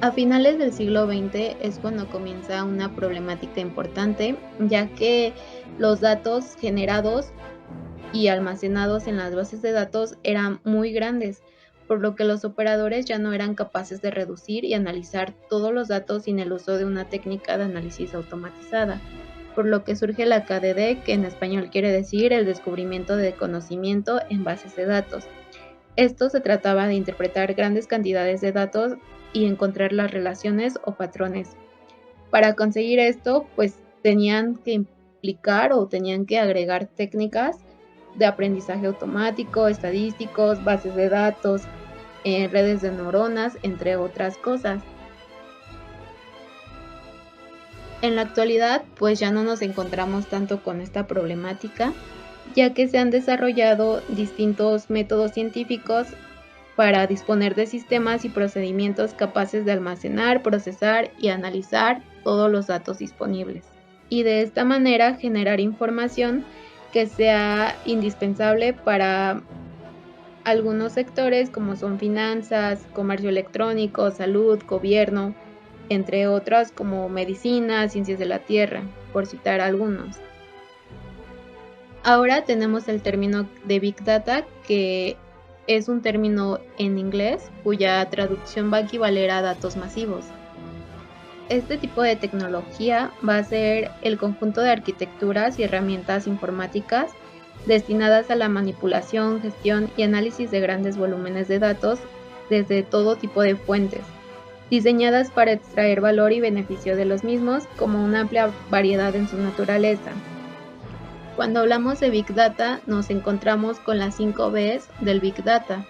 A finales del siglo XX es cuando comienza una problemática importante, ya que los datos generados y almacenados en las bases de datos eran muy grandes, por lo que los operadores ya no eran capaces de reducir y analizar todos los datos sin el uso de una técnica de análisis automatizada, por lo que surge la KDD, que en español quiere decir el descubrimiento de conocimiento en bases de datos. Esto se trataba de interpretar grandes cantidades de datos y encontrar las relaciones o patrones. Para conseguir esto, pues tenían que implicar o tenían que agregar técnicas de aprendizaje automático, estadísticos, bases de datos, redes de neuronas, entre otras cosas. En la actualidad, pues ya no nos encontramos tanto con esta problemática, ya que se han desarrollado distintos métodos científicos para disponer de sistemas y procedimientos capaces de almacenar, procesar y analizar todos los datos disponibles. Y de esta manera generar información que sea indispensable para algunos sectores como son finanzas, comercio electrónico, salud, gobierno, entre otras como medicina, ciencias de la tierra, por citar algunos. Ahora tenemos el término de Big Data, que es un término en inglés cuya traducción va a equivaler a datos masivos. Este tipo de tecnología va a ser el conjunto de arquitecturas y herramientas informáticas destinadas a la manipulación, gestión y análisis de grandes volúmenes de datos desde todo tipo de fuentes, diseñadas para extraer valor y beneficio de los mismos como una amplia variedad en su naturaleza. Cuando hablamos de Big Data, nos encontramos con las 5 Bs del Big Data.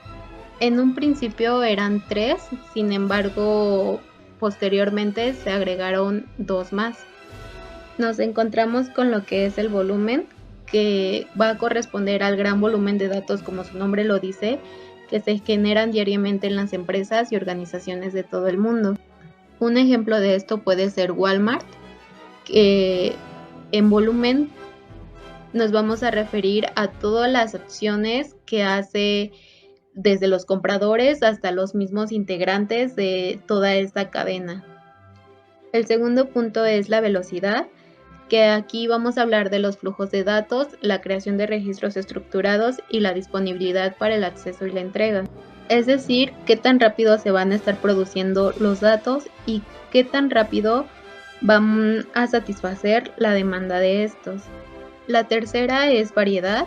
En un principio eran 3, sin embargo, posteriormente se agregaron 2 más. Nos encontramos con lo que es el volumen, que va a corresponder al gran volumen de datos, como su nombre lo dice, que se generan diariamente en las empresas y organizaciones de todo el mundo. Un ejemplo de esto puede ser Walmart, que en volumen nos vamos a referir a todas las acciones que hace desde los compradores hasta los mismos integrantes de toda esta cadena. El segundo punto es la velocidad, que aquí vamos a hablar de los flujos de datos, la creación de registros estructurados y la disponibilidad para el acceso y la entrega. Es decir, qué tan rápido se van a estar produciendo los datos y qué tan rápido van a satisfacer la demanda de estos. La tercera es variedad.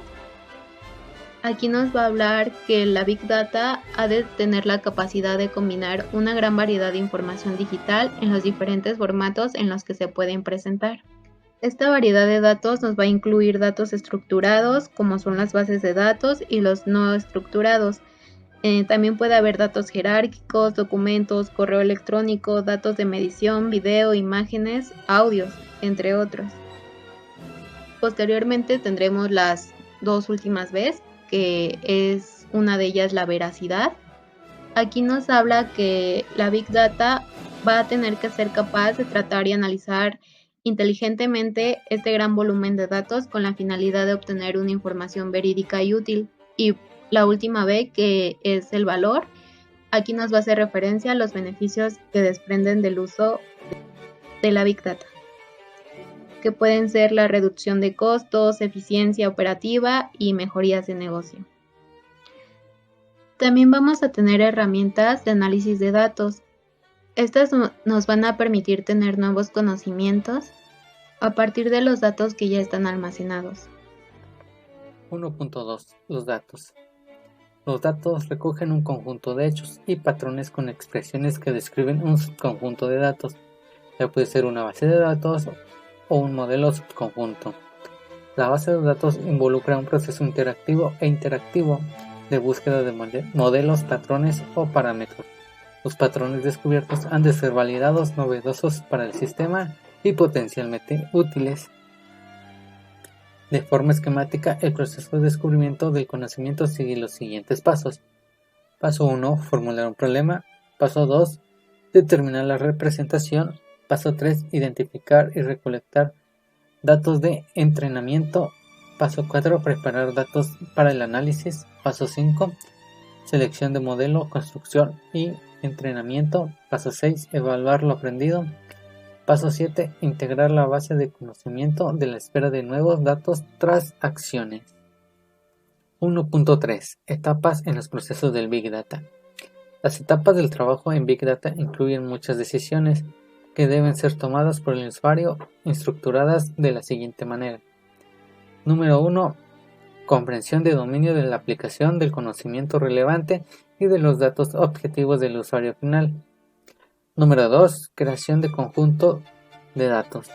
Aquí nos va a hablar que la Big Data ha de tener la capacidad de combinar una gran variedad de información digital en los diferentes formatos en los que se pueden presentar. Esta variedad de datos nos va a incluir datos estructurados, como son las bases de datos, y los no estructurados. También puede haber datos jerárquicos, documentos, correo electrónico, datos de medición, video, imágenes, audios, entre otros. Posteriormente tendremos las 2 últimas Bs, que es una de ellas la veracidad. Aquí nos habla que la Big Data va a tener que ser capaz de tratar y analizar inteligentemente este gran volumen de datos con la finalidad de obtener una información verídica y útil. Y la última B, que es el valor, aquí nos va a hacer referencia a los beneficios que desprenden del uso de la Big Data, que pueden ser la reducción de costos, eficiencia operativa y mejorías de negocio. También vamos a tener herramientas de análisis de datos. Estas nos van a permitir tener nuevos conocimientos a partir de los datos que ya están almacenados. 1.2. Los datos. Los datos recogen un conjunto de hechos y patrones con expresiones que describen un subconjunto de datos. Ya puede ser una base de datos o un modelo subconjunto. La base de datos involucra un proceso interactivo e interactivo de búsqueda de modelos, patrones o parámetros. Los patrones descubiertos han de ser validados, novedosos para el sistema y potencialmente útiles. De forma esquemática, el proceso de descubrimiento del conocimiento sigue los siguientes pasos. Paso 1. Formular un problema. Paso 2. Determinar la representación. Paso 3. Identificar y recolectar datos de entrenamiento. Paso 4. Preparar datos para el análisis. Paso 5. Selección de modelo, construcción y Entrenamiento. Paso 6. Evaluar lo aprendido. Paso 7. Integrar la base de conocimiento de la espera de nuevos datos tras acciones. 1.3. Etapas en los procesos del Big Data. Las etapas del trabajo en Big Data incluyen muchas decisiones que deben ser tomadas por el usuario, estructuradas de la siguiente manera. Número 1. Comprensión de dominio de la aplicación del conocimiento relevante y de los datos objetivos del usuario final. Número 2. Creación de conjunto de datos.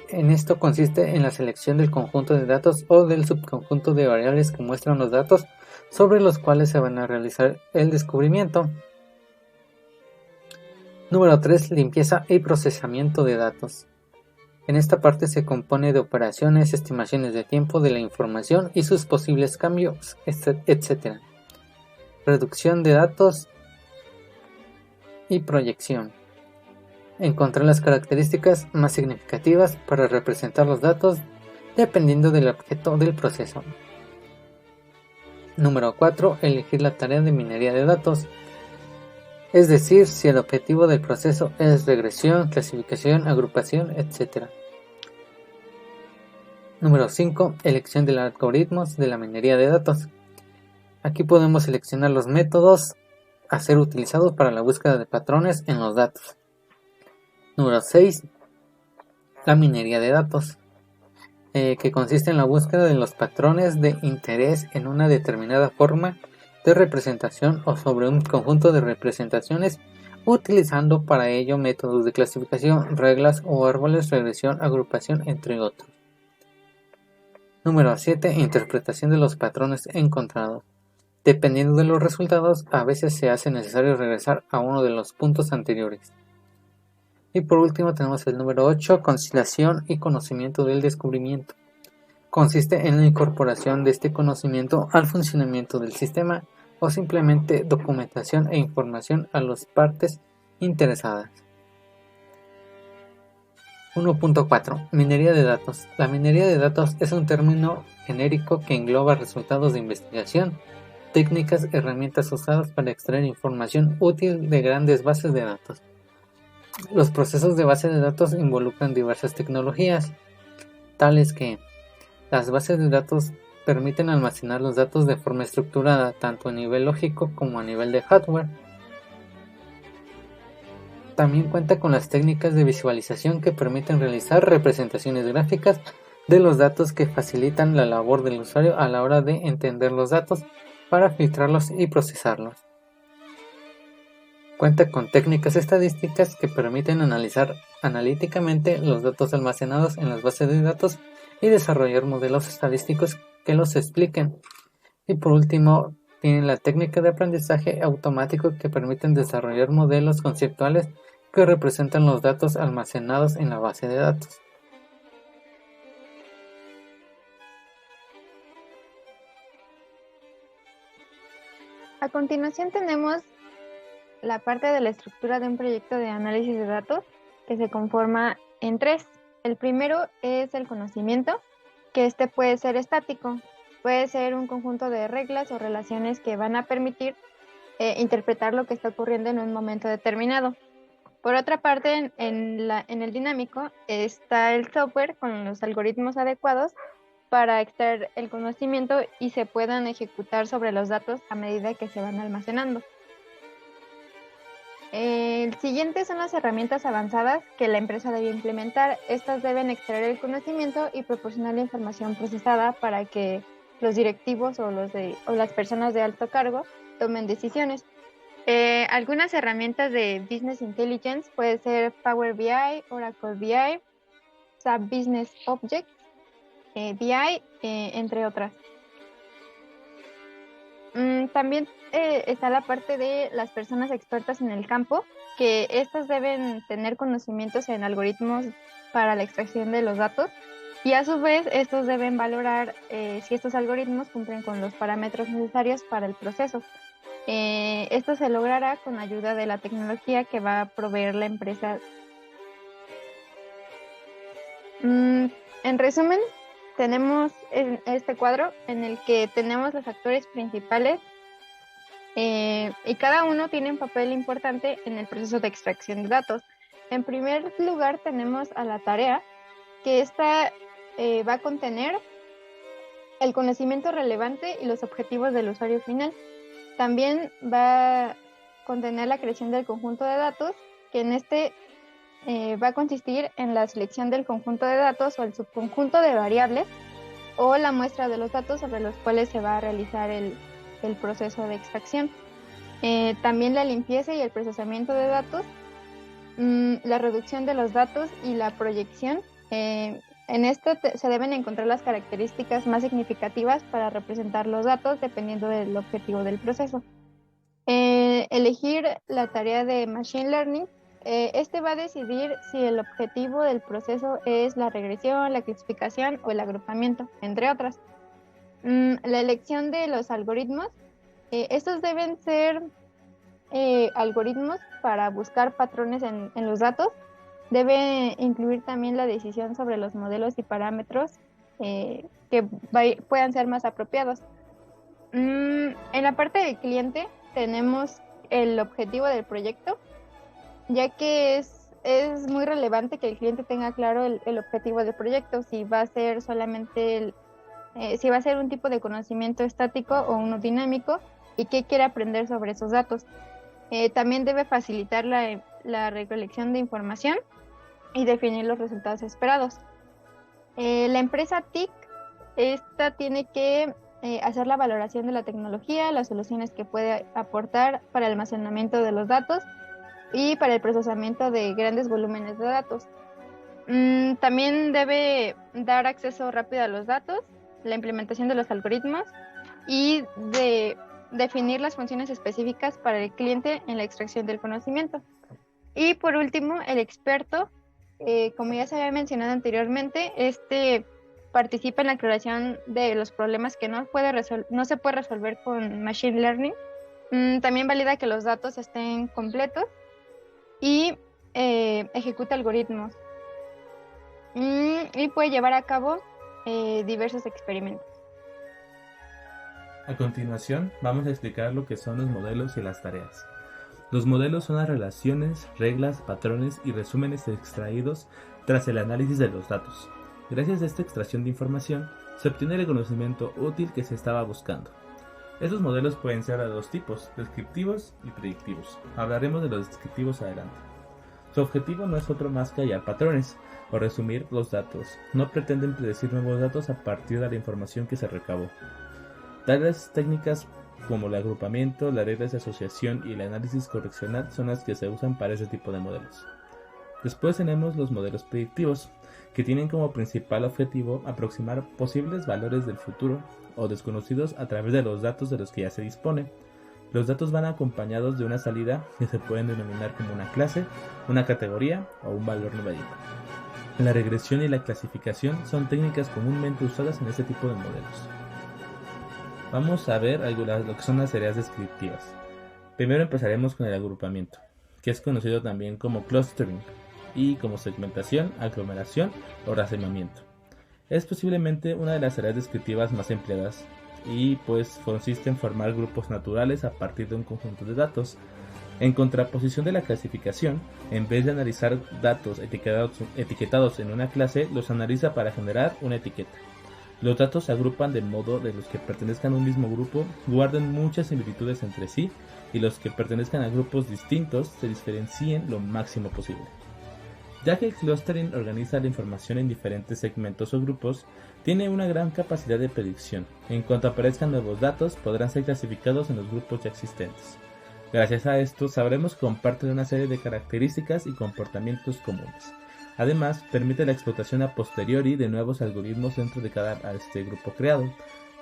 En esto consiste en la selección del conjunto de datos o del subconjunto de variables que muestran los datos sobre los cuales se van a realizar el descubrimiento. Número 3. Limpieza y procesamiento de datos. En esta parte se compone de operaciones, estimaciones de tiempo de la información y sus posibles cambios, etc. Reducción de datos y proyección. Encontrar las características más significativas para representar los datos dependiendo del objeto del proceso. Número 4. Elegir la tarea de minería de datos. Es decir, si el objetivo del proceso es regresión, clasificación, agrupación, etc. Número 5. Elección de los algoritmos de la minería de datos. Aquí podemos seleccionar los métodos a ser utilizados para la búsqueda de patrones en los datos. Número 6. La minería de datos, que consiste en la búsqueda de los patrones de interés en una determinada forma de representación o sobre un conjunto de representaciones, utilizando para ello métodos de clasificación, reglas o árboles, regresión, agrupación, entre otros. Número 7. Interpretación de los patrones encontrados. Dependiendo de los resultados, a veces se hace necesario regresar a uno de los puntos anteriores. Y por último tenemos el número 8, conciliación y conocimiento del descubrimiento. Consiste en la incorporación de este conocimiento al funcionamiento del sistema o simplemente documentación e información a las partes interesadas. 1.4. Minería de datos. La minería de datos es un término genérico que engloba resultados de investigación, técnicas, herramientas usadas para extraer información útil de grandes bases de datos. Los procesos de base de datos involucran diversas tecnologías, tales que las bases de datos permiten almacenar los datos de forma estructurada, tanto a nivel lógico como a nivel de hardware. También cuenta con las técnicas de visualización que permiten realizar representaciones gráficas de los datos que facilitan la labor del usuario a la hora de entender los datos para filtrarlos y procesarlos. Cuenta con técnicas estadísticas que permiten analizar analíticamente los datos almacenados en las bases de datos y desarrollar modelos estadísticos que los expliquen. Y por último, tienen la técnica de aprendizaje automático que permiten desarrollar modelos conceptuales que representan los datos almacenados en la base de datos. A continuación tenemos la parte de la estructura de un proyecto de análisis de datos, que se conforma en 3. El primero es el conocimiento, que este puede ser estático, puede ser un conjunto de reglas o relaciones que van a permitir interpretar lo que está ocurriendo en un momento determinado. Por otra parte, en el dinámico está el software con los algoritmos adecuados para extraer el conocimiento y se puedan ejecutar sobre los datos a medida que se van almacenando. El siguiente son las herramientas avanzadas que la empresa debe implementar. Estas deben extraer el conocimiento y proporcionar la información procesada para que los directivos o las personas de alto cargo tomen decisiones. Algunas herramientas de Business Intelligence puede ser Power BI, Oracle BI, SAP Business Objects, BI, entre otras. También está la parte de las personas expertas en el campo, que estas deben tener conocimientos en algoritmos para la extracción de los datos y a su vez estos deben valorar si estos algoritmos cumplen con los parámetros necesarios para el proceso. Esto se logrará con ayuda de la tecnología que va a proveer la empresa. En resumen, tenemos este cuadro en el que tenemos los actores principales y cada uno tiene un papel importante en el proceso de extracción de datos. En primer lugar tenemos a la tarea, que esta va a contener el conocimiento relevante y los objetivos del usuario final. También va a contener la creación del conjunto de datos, que en este va a consistir en la selección del conjunto de datos o el subconjunto de variables o la muestra de los datos sobre los cuales se va a realizar el proceso de extracción. También la limpieza y el procesamiento de datos, la reducción de los datos y la proyección. En esto se deben encontrar las características más significativas para representar los datos dependiendo del objetivo del proceso. Elegir la tarea de Machine Learning. Este va a decidir si el objetivo del proceso es la regresión, la clasificación o el agrupamiento, entre otras. La elección de los algoritmos. Estos deben ser algoritmos para buscar patrones en los datos. Debe incluir también la decisión sobre los modelos y parámetros que puedan ser más apropiados. En la parte del cliente tenemos el objetivo del proyecto, ya que es muy relevante que el cliente tenga claro el objetivo del proyecto, si va a ser solamente si va a ser un tipo de conocimiento estático o uno dinámico y qué quiere aprender sobre esos datos. También debe facilitar la recolección de información y definir los resultados esperados. La empresa TIC, esta tiene que hacer la valoración de la tecnología, las soluciones que puede aportar para el almacenamiento de los datos y para el procesamiento de grandes volúmenes de datos. También debe dar acceso rápido a los datos, la implementación de los algoritmos y de definir las funciones específicas para el cliente en la extracción del conocimiento. Y por último, el experto, como ya se había mencionado anteriormente, participa en la creación de los problemas que no se puede resolver con Machine Learning. También valida que los datos estén completos y ejecuta algoritmos. Y puede llevar a cabo diversos experimentos. A continuación, vamos a explicar lo que son los modelos y las tareas. Los modelos son las relaciones, reglas, patrones y resúmenes extraídos tras el análisis de los datos. Gracias a esta extracción de información, se obtiene el conocimiento útil que se estaba buscando. Estos modelos pueden ser de dos tipos, descriptivos y predictivos. Hablaremos de los descriptivos adelante. Su objetivo no es otro más que hallar patrones o resumir los datos. No pretenden predecir nuevos datos a partir de la información que se recabó. Tales técnicas como el agrupamiento, las reglas de asociación y el análisis correccional son las que se usan para ese tipo de modelos. Después tenemos los modelos predictivos, que tienen como principal objetivo aproximar posibles valores del futuro o desconocidos a través de los datos de los que ya se dispone. Los datos van acompañados de una salida que se pueden denominar como una clase, una categoría o un valor numérico. La regresión y la clasificación son técnicas comúnmente usadas en este tipo de modelos. Vamos a ver lo que son las tareas descriptivas. Primero empezaremos con el agrupamiento, que es conocido también como clustering y como segmentación, aglomeración o racimamiento. Es posiblemente una de las tareas descriptivas más empleadas y pues consiste en formar grupos naturales a partir de un conjunto de datos. En contraposición de la clasificación, en vez de analizar datos etiquetados en una clase, los analiza para generar una etiqueta. Los datos se agrupan de modo de los que pertenezcan a un mismo grupo guarden muchas similitudes entre sí y los que pertenezcan a grupos distintos se diferencien lo máximo posible. Ya que el clustering organiza la información en diferentes segmentos o grupos, tiene una gran capacidad de predicción. En cuanto aparezcan nuevos datos, podrán ser clasificados en los grupos ya existentes. Gracias a esto, sabremos que comparten una serie de características y comportamientos comunes. Además, permite la explotación a posteriori de nuevos algoritmos dentro de cada grupo creado.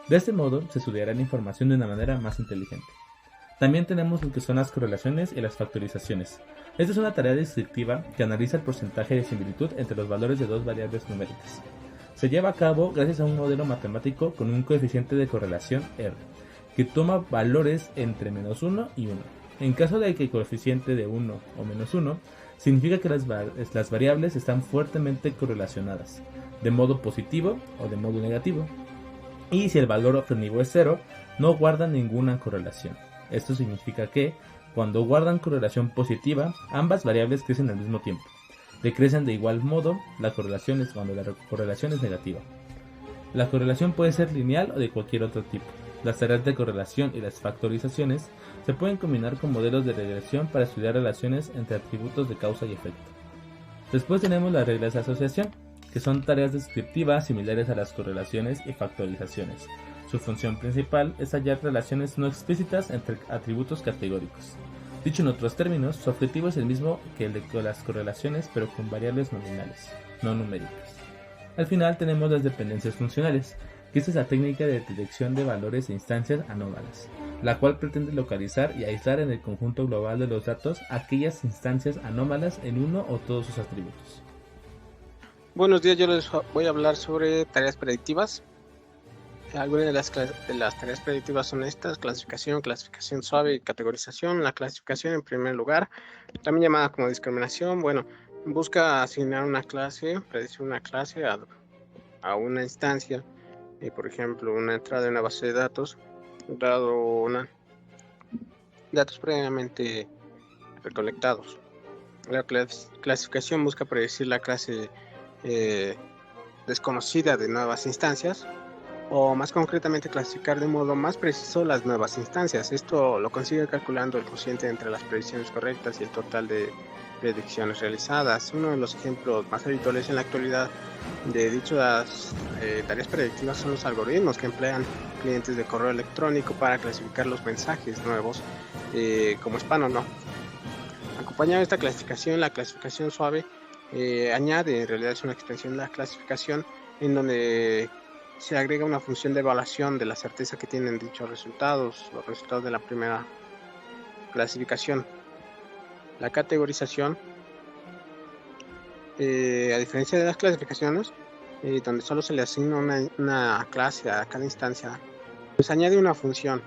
De este modo, se estudiará la información de una manera más inteligente. También tenemos lo que son las correlaciones y las factorizaciones. Esta es una tarea descriptiva que analiza el porcentaje de similitud entre los valores de dos variables numéricas. Se lleva a cabo gracias a un modelo matemático con un coeficiente de correlación R, que toma valores entre -1 y 1. En caso de que el coeficiente de 1 o -1, significa que las variables están fuertemente correlacionadas, de modo positivo o de modo negativo. Y si el valor objetivo es 0, no guarda ninguna correlación. Esto significa que, cuando guardan correlación positiva, ambas variables crecen al mismo tiempo. Decrecen de igual modo las correlaciones cuando la correlación es negativa. La correlación puede ser lineal o de cualquier otro tipo. Las tareas de correlación y las factorizaciones se pueden combinar con modelos de regresión para estudiar relaciones entre atributos de causa y efecto. Después tenemos las reglas de asociación, que son tareas descriptivas similares a las correlaciones y factorizaciones. Su función principal es hallar relaciones no explícitas entre atributos categóricos. Dicho en otros términos, su objetivo es el mismo que el de las correlaciones, pero con variables nominales, no numéricas. Al final tenemos las dependencias funcionales, que esta es la técnica de detección de valores e instancias anómalas, la cual pretende localizar y aislar en el conjunto global de los datos aquellas instancias anómalas en uno o todos sus atributos. Buenos días, yo les voy a hablar sobre tareas predictivas. Algunas de las tareas predictivas son estas: clasificación suave y categorización. La clasificación, en primer lugar, también llamada como discriminación, busca asignar una clase, predecir una clase a una instancia. Por ejemplo, una entrada en una base de datos, dado datos previamente recolectados. La clasificación busca predecir la clase desconocida de nuevas instancias, o más concretamente clasificar de modo más preciso las nuevas instancias. Esto lo consigue calculando el cociente entre las predicciones correctas y el total de predicciones realizadas. Uno de los ejemplos más habituales en la actualidad de dichas tareas predictivas son los algoritmos que emplean clientes de correo electrónico para clasificar los mensajes nuevos como spam o no. Acompañado de esta clasificación, la clasificación suave añade, en realidad es una extensión de la clasificación, en donde se agrega una función de evaluación de la certeza que tienen dichos resultados, los resultados de la primera clasificación. La categorización, a diferencia de las clasificaciones, donde solo se le asigna una clase a cada instancia, pues añade una función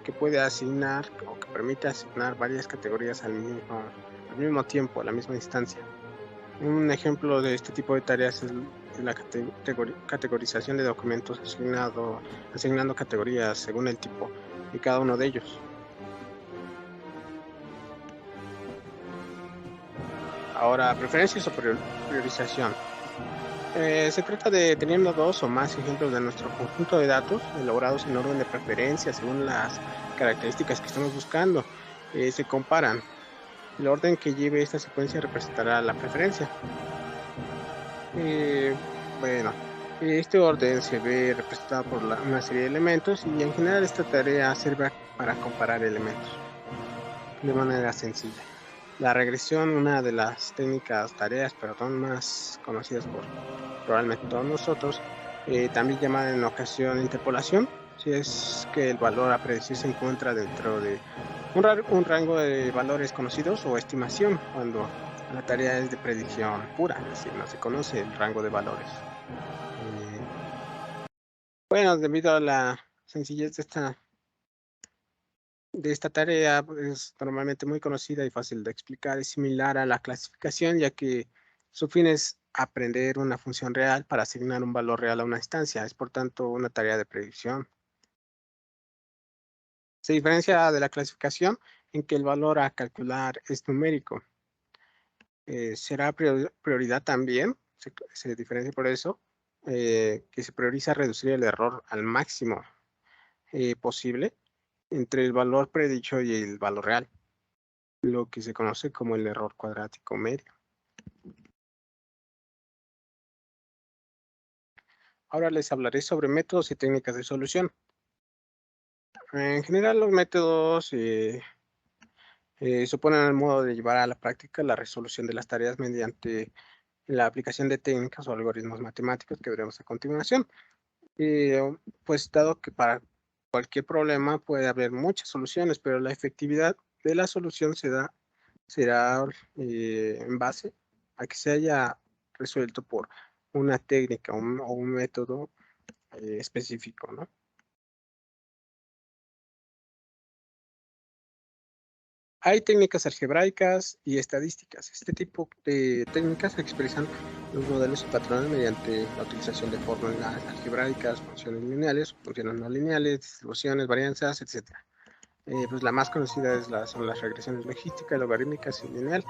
que puede asignar o que permite asignar varias categorías al mismo tiempo, a la misma instancia. Un ejemplo de este tipo de tareas es la categorización de documentos asignando categorías según el tipo de cada uno de ellos. Ahora, preferencias o priorización. Se trata de teniendo dos o más ejemplos de nuestro conjunto de datos elaborados en orden de preferencia según las características que estamos buscando. Se comparan. El orden que lleve esta secuencia representará la preferencia. Este orden se ve representado por una serie de elementos, y en general esta tarea sirve para comparar elementos de manera sencilla. La regresión, una de las tareas más conocidas por probablemente todos nosotros, también llamada en ocasión interpolación, si es que el valor a predecir se encuentra dentro de un rango de valores conocidos, o estimación, cuando la tarea es de predicción pura, es decir, no se conoce el rango de valores. Debido a la sencillez de esta tarea, es normalmente muy conocida y fácil de explicar. Es similar a la clasificación, ya que su fin es aprender una función real para asignar un valor real a una instancia. Es por tanto una tarea de predicción. Se diferencia de la clasificación en que el valor a calcular es numérico. Será prioridad también, se diferencia por eso, que se prioriza reducir el error al máximo posible entre el valor predicho y el valor real, lo que se conoce como el error cuadrático medio. Ahora les hablaré sobre métodos y técnicas de solución. En general, los métodos suponen el modo de llevar a la práctica la resolución de las tareas mediante la aplicación de técnicas o algoritmos matemáticos que veremos a continuación. Pues dado que para cualquier problema puede haber muchas soluciones, pero la efectividad de la solución será en base a que se haya resuelto por una técnica o un método específico, ¿no? Hay técnicas algebraicas y estadísticas. Este tipo de técnicas expresan los modelos y patrones mediante la utilización de fórmulas algebraicas, funciones lineales, funciones no lineales, distribuciones, varianzas, etc. Pues la más conocida son las regresiones logísticas, logarítmicas y lineal.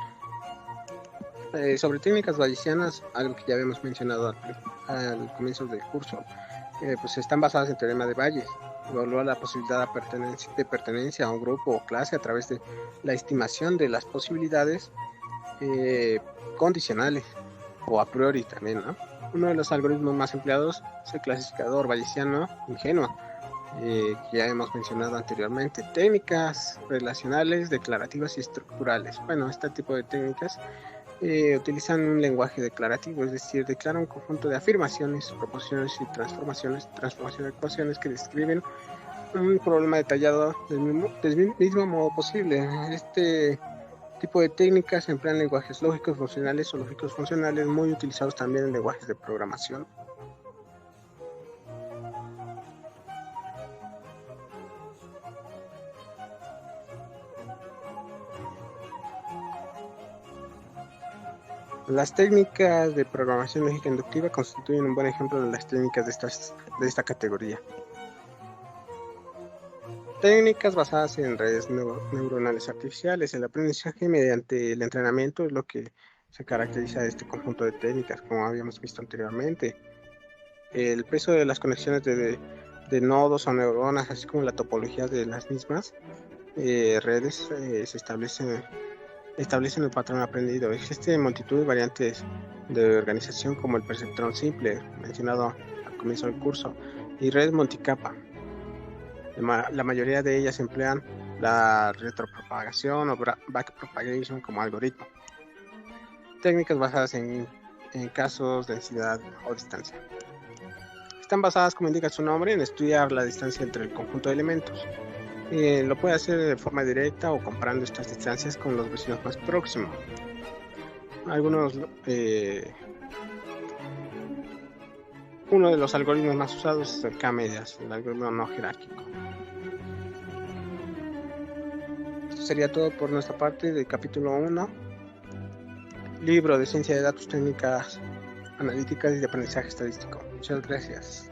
Sobre técnicas bayesianas, algo que ya habíamos mencionado al comienzo del curso, pues están basadas en teorema de Bayes. Evalúa la posibilidad de pertenencia a un grupo o clase a través de la estimación de las posibilidades condicionales o a priori también, ¿no? Uno de los algoritmos más empleados es el clasificador bayesiano ingenuo, que ya hemos mencionado anteriormente. Técnicas relacionales, declarativas y estructurales. Bueno, este tipo de técnicas utilizan un lenguaje declarativo, es decir, declaran un conjunto de afirmaciones, proposiciones y transformaciones de ecuaciones que describen un problema detallado del mismo modo posible. Este tipo de técnicas se emplean lenguajes lógicos funcionales o lógicos funcionales, muy utilizados también en lenguajes de programación. Las técnicas de programación lógica inductiva constituyen un buen ejemplo de las técnicas de esta categoría. Técnicas basadas en redes neuronales artificiales. El aprendizaje mediante el entrenamiento es lo que se caracteriza de este conjunto de técnicas, como habíamos visto anteriormente. El peso de las conexiones de nodos o neuronas, así como la topología de las mismas redes, se establecen el patrón aprendido. Existen multitud de variantes de organización como el perceptrón simple, mencionado al comienzo del curso, y redes multicapa. La mayoría de ellas emplean la retropropagación o backpropagation como algoritmo. Técnicas basadas en casos, densidad o distancia. Están basadas, como indica su nombre, en estudiar la distancia entre el conjunto de elementos. Lo puede hacer de forma directa o comparando estas distancias con los vecinos más próximos. Uno de los algoritmos más usados es el K-medias, el algoritmo no jerárquico. Esto sería todo por nuestra parte del capítulo 1, libro de ciencia de datos, técnicas analíticas y de aprendizaje estadístico. Muchas gracias.